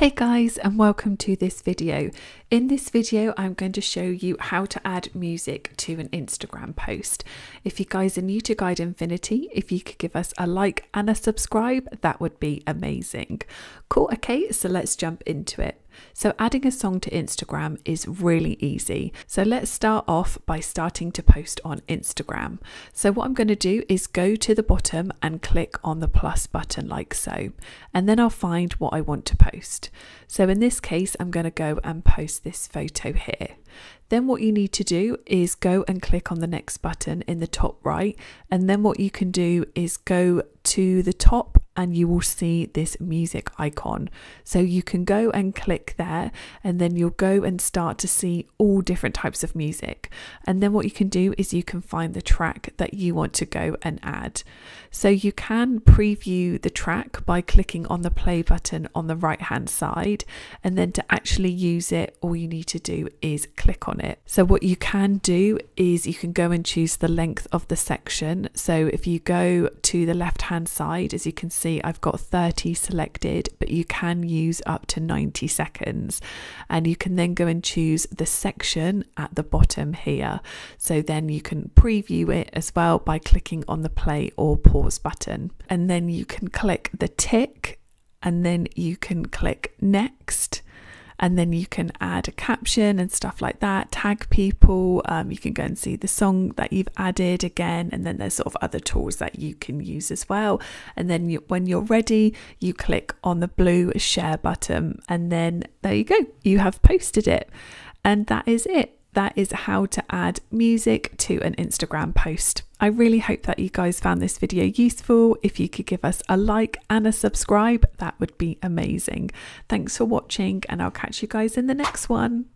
Hey guys, and welcome to this video. In this video I'm going to show you how to add music to an Instagram post. If you guys are new to Guide Infinity, if you could give us a like and a subscribe, that would be amazing. Cool, okay, so let's jump into it. So adding a song to Instagram is really easy. So let's start off by starting to post on Instagram. So what I'm going to do is go to the bottom and click on the plus button like so, and then I'll find what I want to post. So in this case, I'm going to go and post this photo here. Then what you need to do is go and click on the next button in the top right, and then what you can do is go to the top and you will see this music icon. So you can go and click there, and then you'll go and start to see all different types of music. And then what you can do is you can find the track that you want to go and add. So you can preview the track by clicking on the play button on the right hand side, and then to actually use it, all you need to do is click on it. So what you can do is you can go and choose the length of the section. So if you go to the left hand side, as you can see, I've got 30 selected, but you can use up to 90 seconds, and you can then go and choose the section at the bottom here. So then you can preview it as well by clicking on the play or pause button, and then you can click the tick, and then you can click next, and then you can add a caption and stuff like that, tag people. You can go and see the song that you've added again, and then there's sort of other tools that you can use as well. And then when you're ready, you click on the blue share button, and then there you go, you have posted it. And that is it. That is how to add music to an Instagram post. I really hope that you guys found this video useful. If you could give us a like and a subscribe, that would be amazing. Thanks for watching, and I'll catch you guys in the next one.